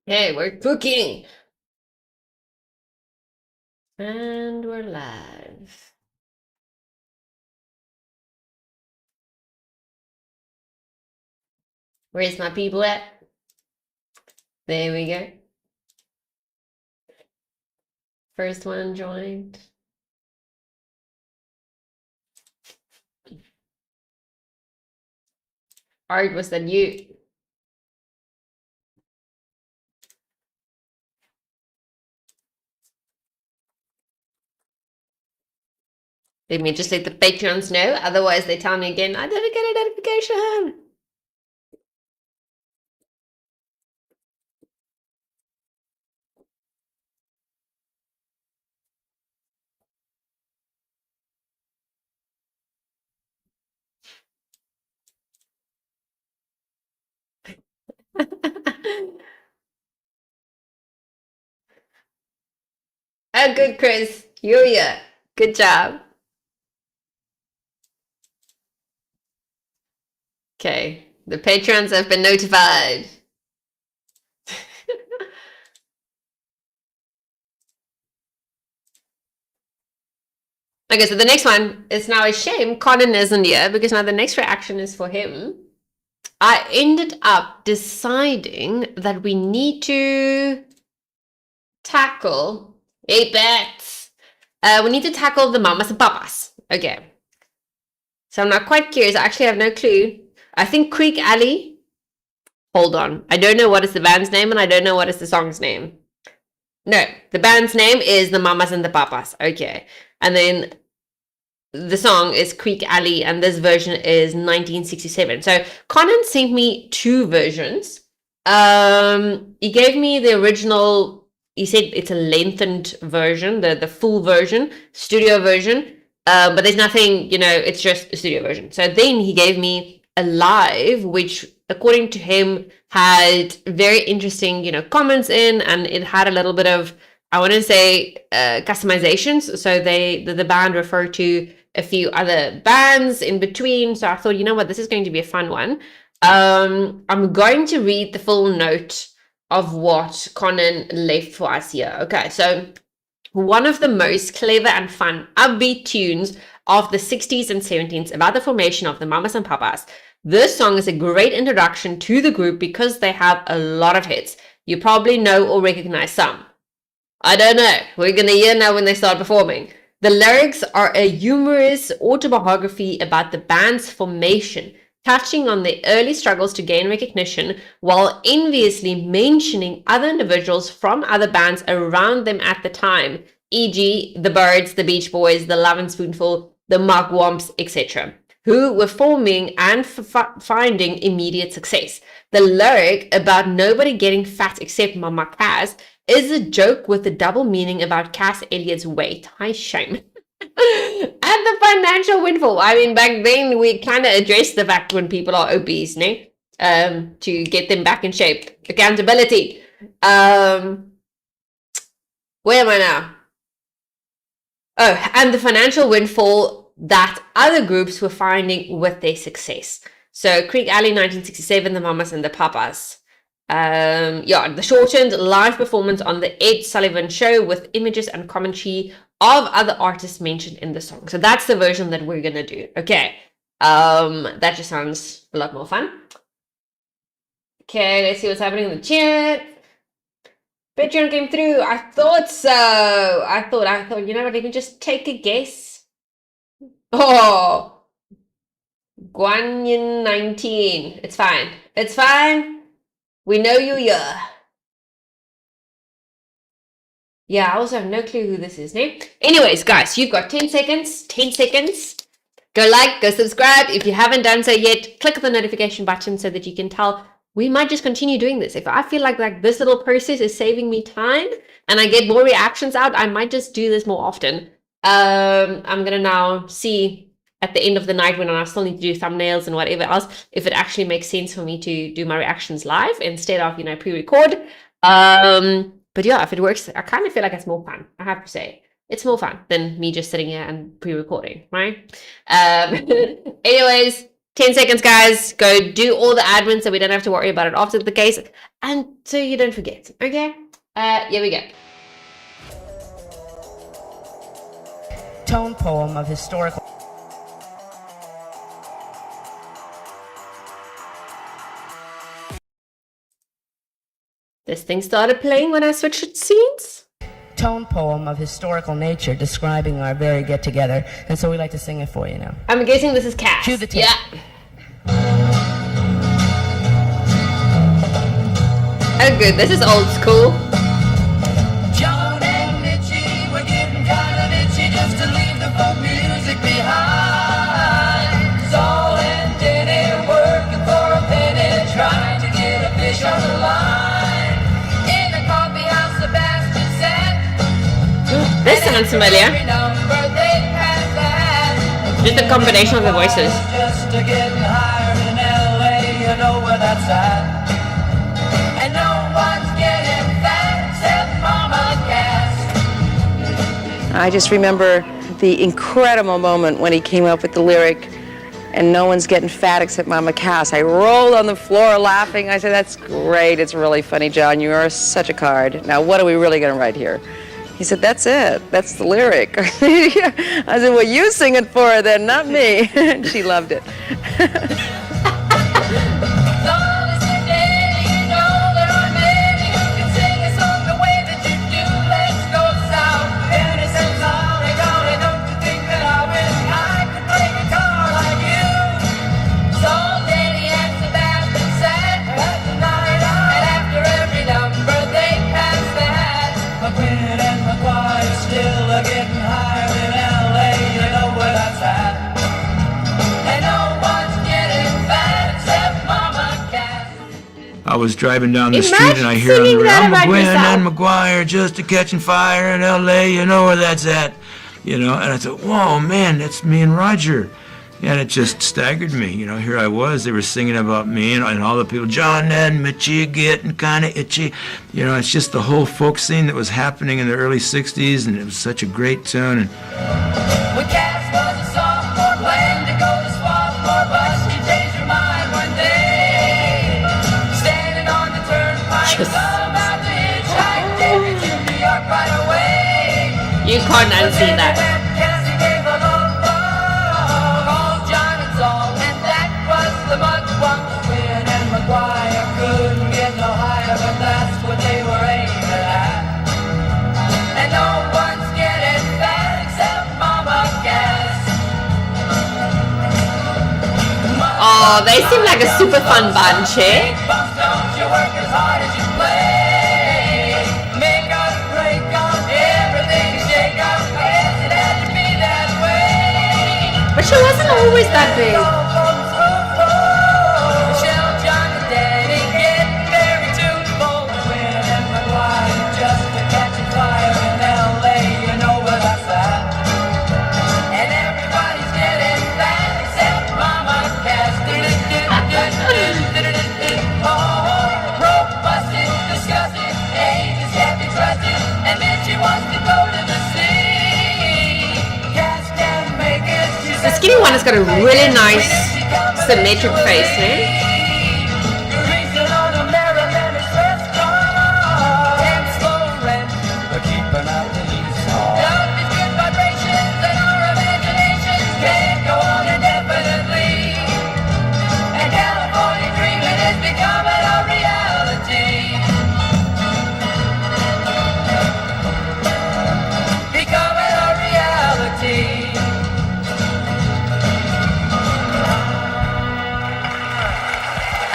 Hey, we're cooking. And we're live. Where's my people at? There we go. First one joined. Art, was that you? Let me just let the patrons know, otherwise they tell me again, I didn't get a notification. Oh, good, Chris. Yulia. Good job. Okay, the patrons have been notified. Okay, so the next one is now a shame Konnon isn't here because now the next reaction is for him. I ended up deciding that we need to tackle Apex. We need to tackle the mamas and papas. Okay. So I'm not quite curious. I actually have no clue. I think Creeque Alley. Hold on. I don't know what is the band's name and I don't know what is the song's name. No, the band's name is the Mamas and the Papas. Okay. And then the song is Creeque Alley and this version is 1967. So Konnon sent me two versions. He gave me the original. He said it's a lengthened version, the full version, studio version. But there's nothing, it's just a studio version. So then he gave me a live, which according to him had very interesting, comments in, and it had a little bit of, I want to say, customizations. So the band referred to a few other bands in between. So I thought, you know what, this is going to be a fun one. I'm going to read the full note of what Konnon left for us here. Okay, so one of the most clever and fun upbeat tunes of the 60s and 70s about the formation of the Mamas and Papas. This song is a great introduction to the group because they have a lot of hits. You probably know or recognize some. I don't know. We're gonna hear now when they start performing. The lyrics are a humorous autobiography about the band's formation, touching on the early struggles to gain recognition while enviously mentioning other individuals from other bands around them at the time, e.g., the Byrds, the Beach Boys, the Love and Spoonful, the Mugwumps, etc., who were forming and finding immediate success. The lyric about nobody getting fat except Mama Cass is a joke with a double meaning about Cass Elliott's weight. High shame. And the financial windfall. I mean, back then we kind of addressed the fact when people are obese, no? To get them back in shape. Accountability. Where am I now? Oh, and the financial windfall that other groups were finding with their success. So Creeque Alley 1967, the Mamas and the Papas. The shortened live performance on the Ed Sullivan Show with images and commentary of other artists mentioned in the song. So that's the version that we're gonna do. Okay. That just sounds a lot more fun. Okay, let's see what's happening in the chat. Patreon came through. I thought so. I thought, you know what, let me just take a guess. Oh, Guanyin 19. It's fine. It's fine. We know you, yeah. Yeah, I also have no clue who this is, no? Anyways, guys, you've got 10 seconds. 10 seconds. Go like, go subscribe. If you haven't done so yet, click the notification button so that you can tell. We might just continue doing this. If I feel like this little process is saving me time and I get more reactions out, I might just do this more often. I'm going to now see at the end of the night when I still need to do thumbnails and whatever else, if it actually makes sense for me to do my reactions live instead of, pre-record. But yeah, if it works, I kind of feel like it's more fun, I have to say. It's more fun than me just sitting here and pre-recording, right? Anyways, 10 seconds, guys. Go do all the admin so we don't have to worry about it after the case. And so you don't forget, okay? Here we go. Tone poem of historical... This thing started playing when I switched scenes. Tone poem of historical nature describing our very get-together. And so we like to sing it for you now. I'm guessing this is Cass. Cue the tape. Yeah. Oh good, this is old school. John and Mitchie were getting kind of itchy just to leave the folk music behind. Saul and Denny working for a penny, trying to get a fish on the line. In the coffee house, Sebastian sat. This sounds familiar. Every number they passed the hat. Just a combination of the voices. Just to getting higher in LA, you know where that's at. And no one's getting fat except Mama Cass. I just remember the incredible moment when he came up with the lyric, and no one's getting fat except Mama Cass. I rolled on the floor laughing. I said, that's great. It's really funny, John. You are such a card. Now, what are we really going to write here? He said, that's it. That's the lyric. I said, well, you sing it for her then, not me. And she loved it. I was driving down the Imagine street and I hear on the singing radio, that I'm about McGuinn yourself. and McGuire just a catching fire in LA, you know where that's at. You know, and I thought, whoa, man, that's me and Roger. And it just staggered me. You know, here I was, they were singing about me and all the people, John and Mitchie getting kind of itchy. You know, it's just the whole folk scene that was happening in the early 60s, and it was such a great tune. And When Cass was a sophomore, planned to go to Swarthmore, but she changed her mind one day. Standing on the turnpike, about to hitchhike, take her to New York right away. You can't unsee that. Cassie gave a love bug, all John and Saul, and that was the mud one. Quinn and McGuire couldn't get no higher, but that's what they were aiming at. And no one's getting fat except Mama Cass. Oh, they seem like a super fun bunch, eh? Bumps, don't you work as hard as you play. Make us break up, everything shake up. Guess it had to be that way. But she wasn't always that big. Michelle, John, and Danny get married to both Quinn and McGuire just to catch a fire in LA. You know where that's at. And everybody's getting fat except Mama Cass. Oh, rope busted, disgusted, age is can't be trusted, and then she wants to go to the sea. Cass can't make it. She The says, skinny one has got a really nice symmetric face, eh?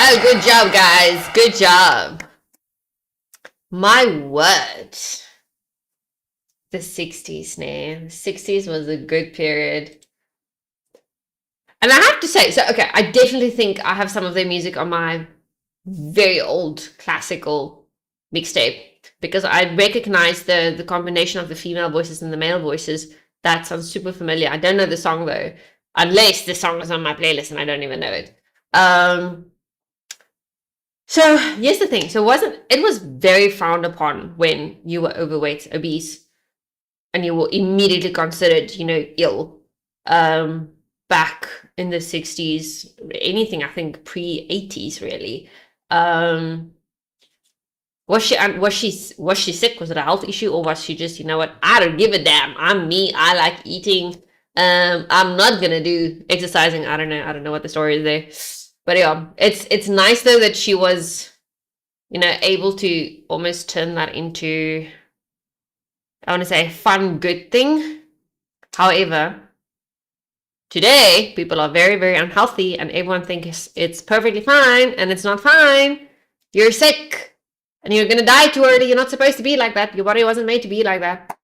Oh, good job, guys. Good job. My word. The 60s, nah. The 60s was a good period. And I have to say, so, okay, I definitely think I have some of their music on my very old classical mixtape because I recognize the combination of the female voices and the male voices. That sounds super familiar. I don't know the song, though, unless the song is on my playlist and I don't even know it. So here's the thing. So it was very frowned upon when you were overweight, obese, and you were immediately considered, ill. back in the 60s, anything, I think pre-80s really. Was she sick? Was it a health issue, or was she just, you know what, I don't give a damn. I'm me. I like eating. I'm not gonna do exercising. I don't know what the story is there. But yeah, it's nice though that she was, you know, able to almost turn that into, I want to say, a fun, good thing. However, today people are very, very unhealthy, and everyone thinks it's perfectly fine, and it's not fine. You're sick. And you're gonna die too early. You're not supposed to be like that. Your body wasn't made to be like that.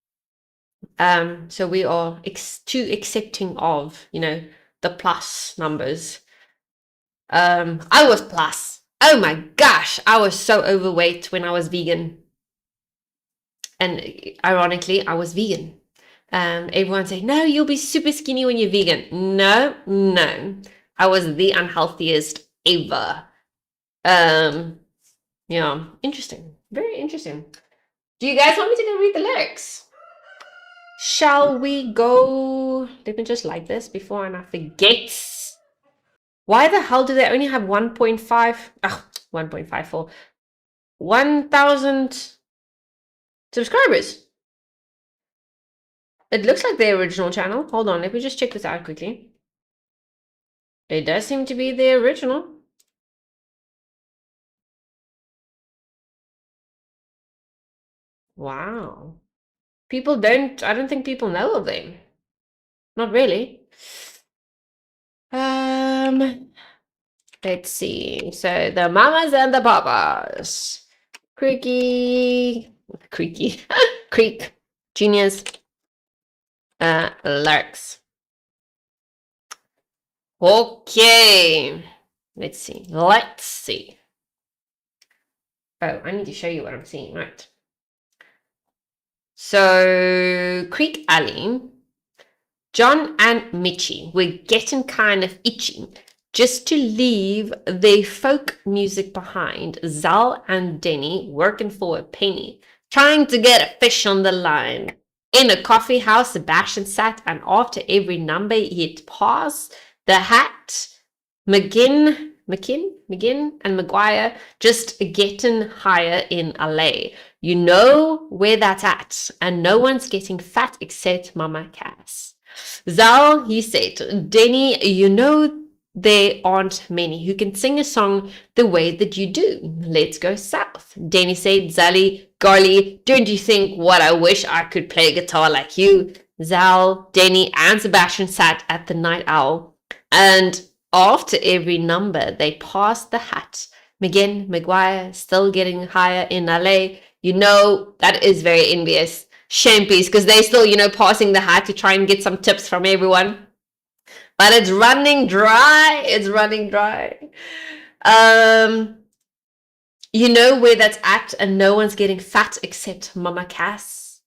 So we are too accepting of, you know, the plus numbers. I was plus. Oh my gosh, I was so overweight when I was vegan. And ironically, I was vegan. Everyone say, no, you'll be super skinny when you're vegan. No. I was the unhealthiest ever. Yeah, interesting. Very interesting. Do you guys want me to go read the lyrics? Shall we go? Let me just like this before I forget. Why the hell do they only have 1.54 1,000 subscribers? It looks like their original channel. Hold on, let me just check this out quickly. It does seem to be the original. Wow. I don't think people know of them. Not really. Let's see. So the mamas and the papas. Creeque, Creeque, Juniors, lyrics. Okay. Let's see. Oh, I need to show you what I'm seeing, right? So, Creeque Alley, John and Mitchie were getting kind of itchy just to leave their folk music behind. Zal and Denny working for a penny, trying to get a fish on the line. In a coffee house, Sebastian sat, and after every number he'd pass the hat, McGinn and Maguire just getting higher in LA. You know where that's at, and no one's getting fat except Mama Cass. Zal, he said, Denny, you know there aren't many who can sing a song the way that you do. Let's go south. Denny said, Zally, golly, don't you think what I wish I could play guitar like you? Zal, Denny, and Sebastian sat at the Night Owl, and after every number they passed the hat. McGinn, Maguire, still getting higher in LA. You know, that is very envious. Shampies, because they're still, you know, passing the hat to try and get some tips from everyone. But it's running dry. You know where that's at, and no one's getting fat except Mama Cass.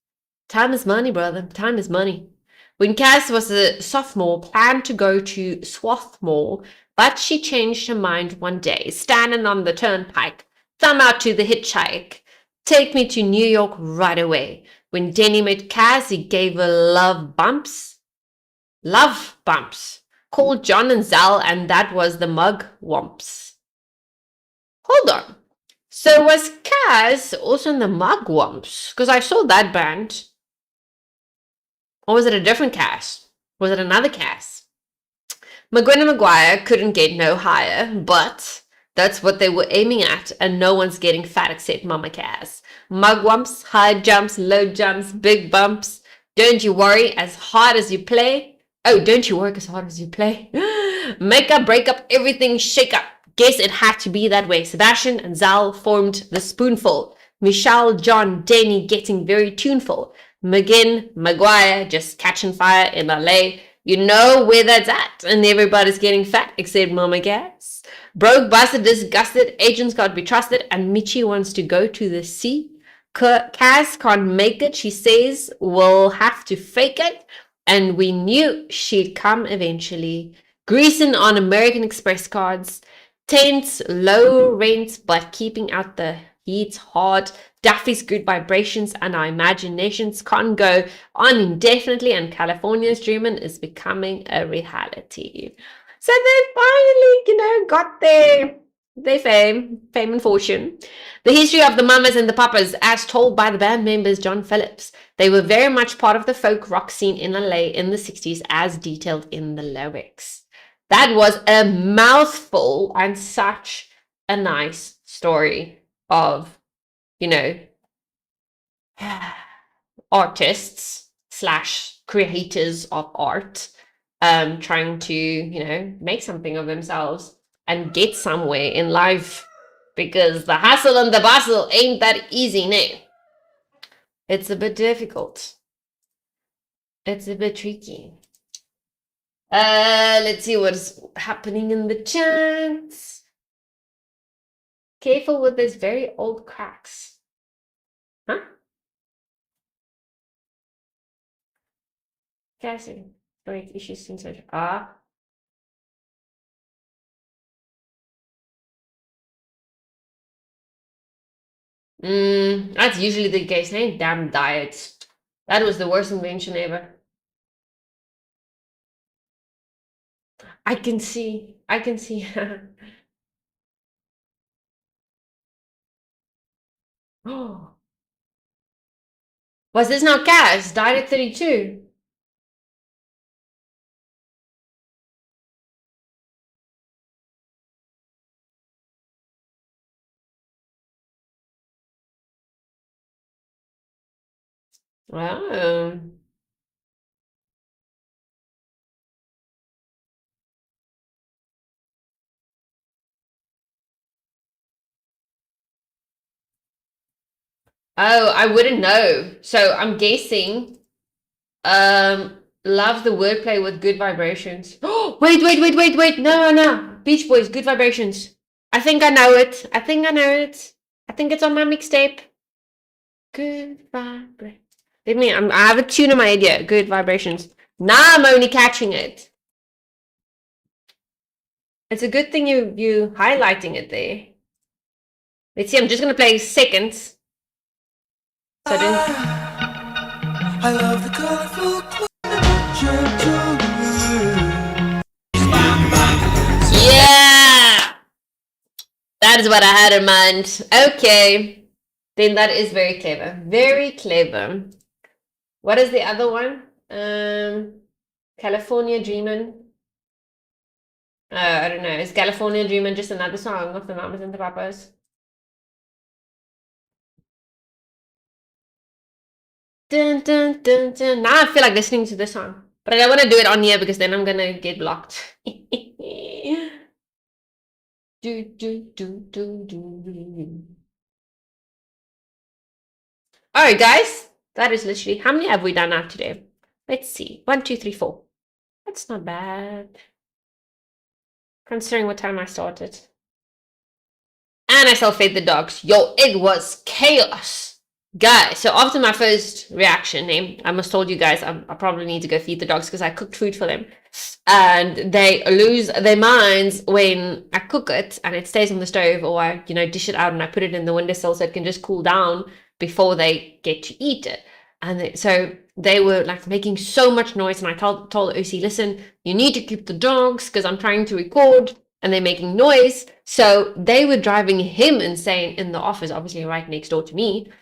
Time is money, brother. Time is money. When Cass was a sophomore, planned to go to Swarthmore, but she changed her mind one day, standing on the turnpike, thumb out to the hitchhike. Take me to New York right away. When Denny met Cass, he gave her love bumps. Called John and Zal, and that was the Mug Wumps. Hold on. So was Cass also in the Mug Wumps? Because I saw that band. Or was it a different Cass? Was it another Cass? McGinn and Maguire couldn't get no higher, but that's what they were aiming at, and no one's getting fat except Mama Cass. Mugwumps, high jumps, low jumps, big bumps. Don't you worry as hard as you play. Oh, don't you work as hard as you play. Make up, break up, everything shake up. Guess it had to be that way. Sebastian and Zal formed the Spoonful. Michelle, John, Denny getting very tuneful. McGinn, Maguire just catching fire in LA. You know where that's at, and everybody's getting fat except Mama Cass. Broke, busted, disgusted, agents can't be trusted, and Mitchie wants to go to the sea. Cass can't make it, she says we'll have to fake it, and we knew she'd come eventually. Greasing on American Express cards, tense, low rent, but keeping out the Heat's hot. Daffy's good vibrations and our imaginations can't go on indefinitely, and California's dreaming is becoming a reality. So they finally, got their fame and fortune. The history of the Mamas and the Papas, as told by the band members John Phillips. They were very much part of the folk rock scene in LA in the 60s, as detailed in the lyrics. That was a mouthful and such a nice story of, artists / creators of art trying to, make something of themselves and get somewhere in life, because the hustle and the bustle ain't that easy now. It's a bit difficult. It's a bit tricky. Let's see what's happening in the chat. Careful with these very old cracks. Huh? Cassie, break issues since that's usually the case. Hey, damn diets. That was the worst invention ever. I can see. Oh. Was this not Cass? Died at 32. Wow. Oh, I wouldn't know. So I'm guessing, love the wordplay with good vibrations. Oh, wait. No. Beach Boys, good vibrations. I think I know it. I think it's on my mixtape. Good vibrations. I have a tune in my head yet. Good vibrations. Now I'm only catching it. It's a good thing you highlighting it there. Let's see, I'm just gonna play seconds. So I love the colorful yeah, that is what I had in mind. Okay, then that is very clever. Very clever. What is the other one? California Dreamin'. I don't know. Is California Dreamin' just another song of the Mamas and the Papas? Dun, dun, dun, dun. Now I feel like listening to this song, but I don't want to do it on here because then I'm gonna get blocked. All right, guys, that is literally how many have we done now today? Let's see, 1, 2, 3, 4. That's not bad, considering what time I started. And I still fed the dogs. Yo, it was chaos. Guys, so after my first reaction, I must told you guys I probably need to go feed the dogs because I cooked food for them. And they lose their minds when I cook it and it stays on the stove, or I, dish it out and I put it in the windowsill so it can just cool down before they get to eat it. And so they were like making so much noise, and I told OC, listen, you need to keep the dogs because I'm trying to record and they're making noise. So they were driving him insane in the office, obviously right next door to me.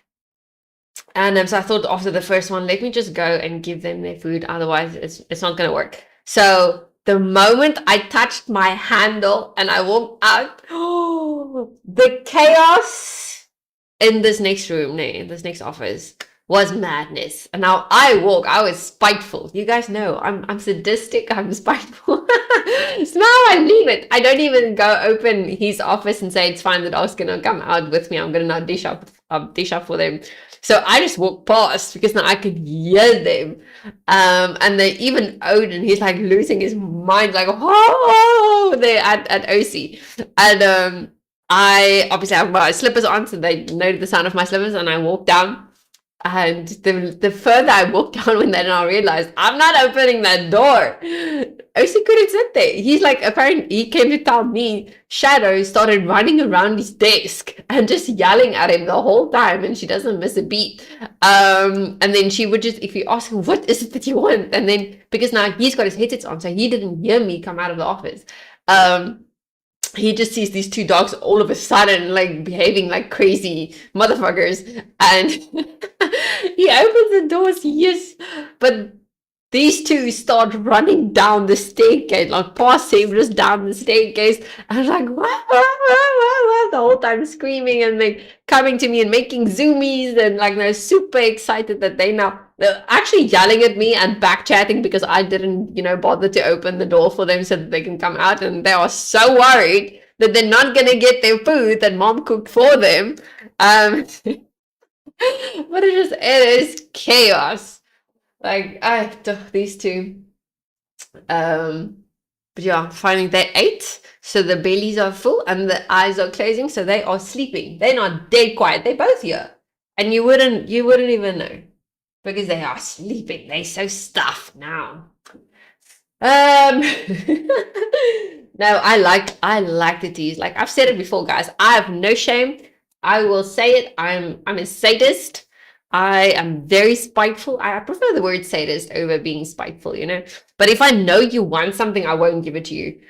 And so I thought after the first one, let me just go and give them their food. Otherwise, it's not going to work. So the moment I touched my handle and I walked out, the chaos in this next room, in this next office, was madness. And now I was spiteful. You guys know I'm sadistic, I'm spiteful. So now I leave it. I don't even go open his office and say it's fine, the dog's gonna come out with me. I'm gonna not dish up for them. So I just walk past because now I could hear them. And they even Odin, he's like losing his mind, like, oh, they're at OC. And I obviously have my slippers on, so they know the sound of my slippers, and I walk down. And the further I walk down, when they now realize I'm not opening that door, OC couldn't sit there. He's like, apparently he came to tell me Shadow started running around his desk and just yelling at him the whole time, and she doesn't miss a beat. And then she would just, if you ask him, what is it that you want? And then, because now he's got his headsets on, so he didn't hear me come out of the office. He just sees these two dogs all of a sudden like behaving like crazy motherfuckers, and he opens the doors, yes, but these two start running down the staircase, like past him, just down the staircase. And I'm like, wah, the whole time screaming and like coming to me and making zoomies, and like they're super excited that they're actually yelling at me and back chatting because I didn't, bother to open the door for them so that they can come out. And they are so worried that they're not going to get their food that mom cooked for them. But it is chaos. Like, these two. But yeah, finally they ate. So the bellies are full and the eyes are closing. So they are sleeping. They're not dead quiet. They're both here. And you wouldn't even know. Because they are sleeping. They're so stuffed now. No, I like the tease. Like I've said it before, guys. I have no shame. I will say it. I'm a sadist. I am very spiteful. I prefer the word sadist over being spiteful, But if I know you want something, I won't give it to you.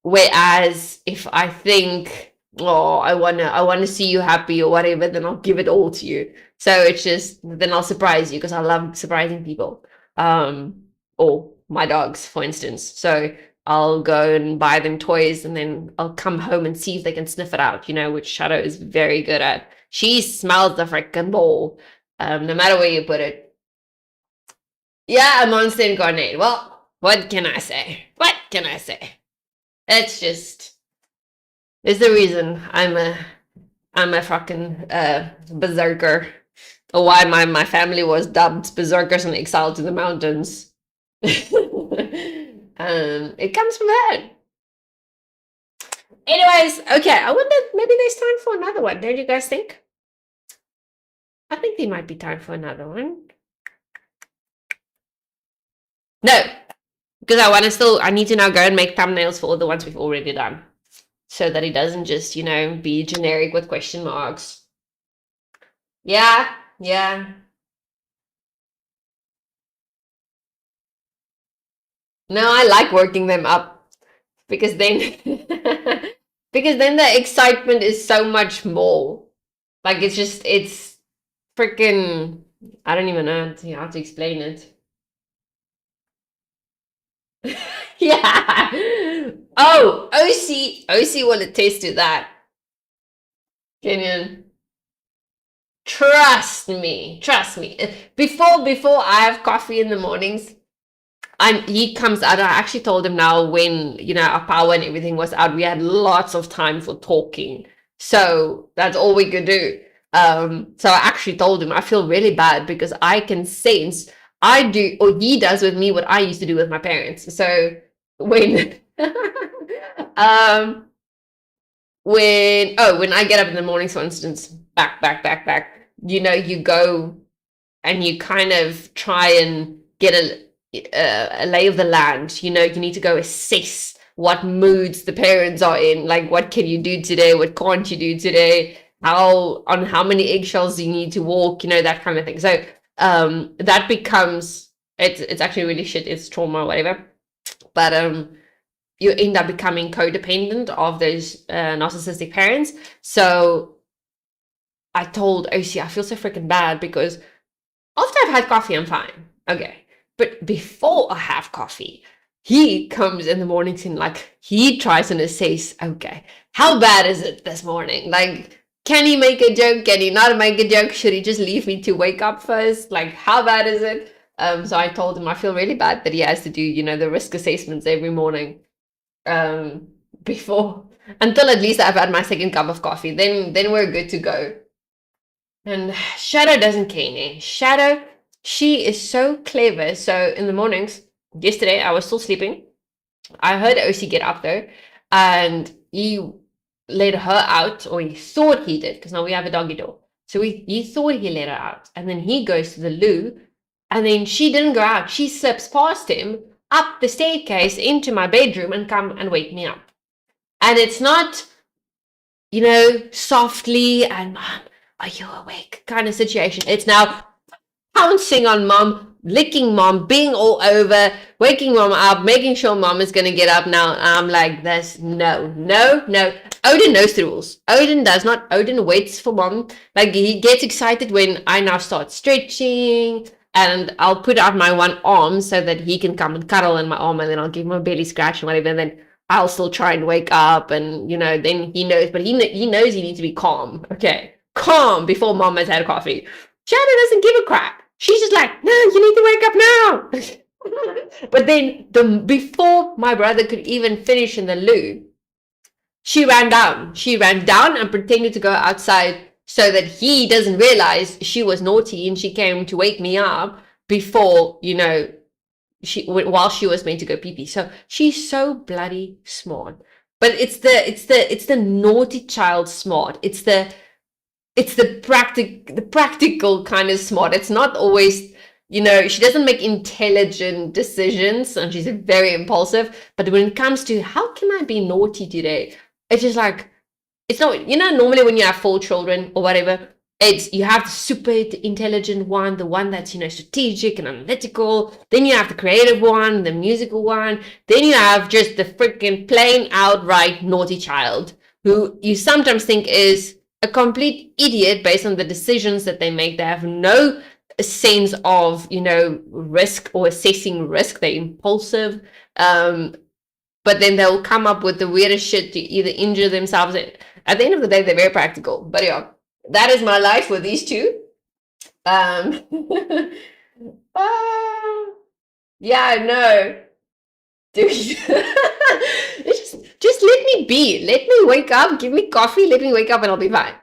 Whereas if I think, I wanna see you happy or whatever, then I'll give it all to you. So it's just, then I'll surprise you because I love surprising people. Or my dogs, for instance. So I'll go and buy them toys and then I'll come home and see if they can sniff it out, which Shadow is very good at. She smells the freaking bowl, no matter where you put it. Yeah, a monster incarnate. Well, what can I say? It's the reason I'm a fucking berserker. Or why my family was dubbed berserkers and exiled to the mountains. It comes from that. Anyways, okay, I wonder maybe there's time for another one. Don't you guys think? I think there might be time for another one. No, because I need to now go and make thumbnails for all the ones we've already done. So that it doesn't just, be generic with question marks. Yeah. No, I like working them up because then the excitement is so much more. Like it's freaking, I don't even know how to explain it. Yeah. Oh, OC will attest to that. Kenyon. Trust me. Before I have coffee in the mornings, he comes out. I actually told him now when, our power and everything was out, we had lots of time for talking. So that's all we could do. So I actually told him I feel really bad because I can sense he does with me what I used to do with my parents. So when when I get up in the mornings, for instance, back, you go and you kind of try and get a lay of the land. You need to go assess what moods the parents are in, like what can you do today, what can't you do today, how many eggshells you need to walk, that kind of thing. So that becomes, it's actually really shit, it's trauma or whatever, but you end up becoming codependent of those narcissistic parents. So I told OC, I feel so freaking bad because after I've had coffee, I'm fine. Okay. But before I have coffee, he comes in the mornings and he tries and assess, okay, how bad is it this morning? Like, can he make a joke? Can he not make a joke? Should he just leave me to wake up first? Like, how bad is it? So I told him I feel really bad that he has to do, the risk assessments every morning before, until at least I've had my second cup of coffee. Then we're good to go. And Shadow doesn't care, ne? Shadow, she is so clever. So in the mornings, yesterday, I was still sleeping. I heard OC get up though, and he let her out, or he thought he did, because now we have a doggy door. So he thought he let her out, and then he goes to the loo, and then she didn't go out. She slips past him up the staircase into my bedroom and come and wake me up. And it's not, softly and mom, are you awake kind of situation. It's now pouncing on mom, licking mom, being all over, waking mom up, making sure mom is going to get up now. I'm like, this, no. Odin knows the rules. Odin does not. Odin waits for mom. Like, he gets excited when I now start stretching, and I'll put out my one arm so that he can come and cuddle in my arm, and then I'll give him a belly scratch and whatever, and then I'll still try and wake up, and, then he knows, but he knows he needs to be calm. Okay, calm before mom has had coffee. Shadow doesn't give a crap. She's just like, no, you need to wake up now. But then before my brother could even finish in the loo, she ran down. She ran down and pretended to go outside so that he doesn't realize she was naughty, and she came to wake me up before, while she was meant to go pee-pee. So she's so bloody smart. But it's the naughty child smart. It's the practical kind of smart. It's not always, she doesn't make intelligent decisions, and she's very impulsive. But when it comes to how can I be naughty today, it's just like, it's not, normally when you have 4 children or whatever, you have the super intelligent one, the one that's, strategic and analytical. Then you have the creative one, the musical one. Then you have just the freaking plain outright naughty child, who you sometimes think is a complete idiot based on the decisions that they make. They have no sense of, risk or assessing risk. They're impulsive. But then they'll come up with the weirdest shit to either injure themselves. At the end of the day, they're very practical. But yeah, that is my life with these two. Yeah, no. Dude. Just let me be. Let me wake up. Give me coffee. Let me wake up and I'll be fine.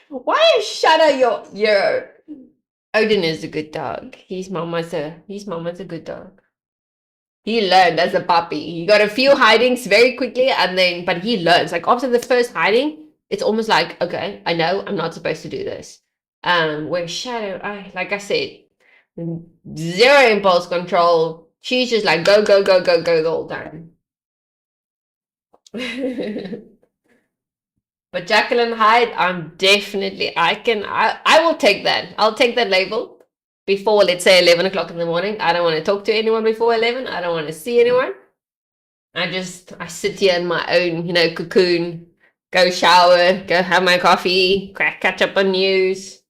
Why is Shadow your Odin is a good dog. His mama's a good dog. He learned as a puppy. He got a few hidings very quickly, but he learns. Like, after the first hiding, it's almost like, okay, I know I'm not supposed to do this. Where Shadow, like I said, zero impulse control. She's just like, go the whole time. But Jacqueline Hyde, I will take that. I'll take that label. Before, let's say, 11 o'clock in the morning. I don't want to talk to anyone before 11. I don't want to see anyone. I sit here in my own, cocoon, go shower, go have my coffee, catch up on news.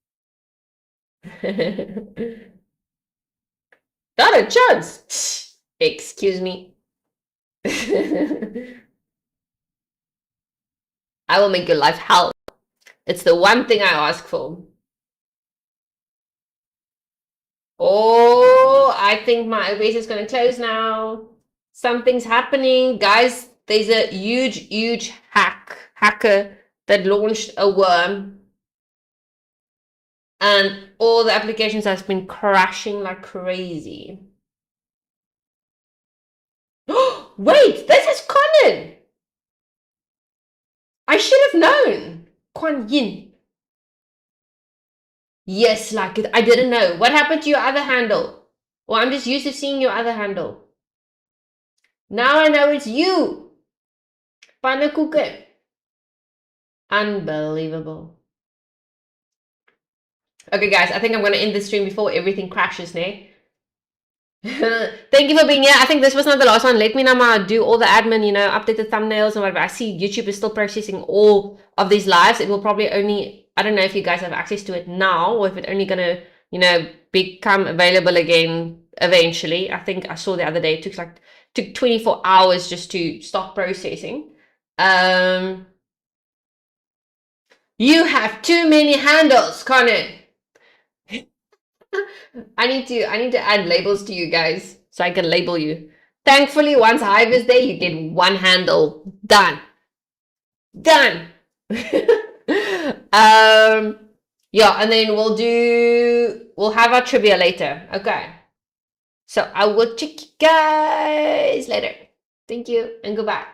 Not a chance. Excuse me. I will make your life hell. It's the one thing I ask for. Oh, I think my OBS is going to close now. Something's happening. Guys, there's a huge hacker that launched a worm. And all the applications have been crashing like crazy. Wait, this is Konnon. I should have known. Kwan Yin. Yes, like it. I didn't know. What happened to your other handle? Well, I'm just used to seeing your other handle. Now I know it's you. Pannenkoeken. Unbelievable. Okay, guys, I think I'm going to end the stream before everything crashes, ne? Thank you for being here. I think this was not the last one. Let me now do all the admin, update the thumbnails and whatever. I see YouTube is still processing all of these lives. It will probably only, I don't know if you guys have access to it now or if it's only going to, become available again eventually. I think I saw the other day it took 24 hours just to stop processing. You have too many handles, Konnon. I need to add labels to you guys so I can label you. Thankfully, once Hive is there, you get one handle. Done. Yeah, and then we'll have our trivia later. Okay. So I will check you guys later. Thank you and goodbye.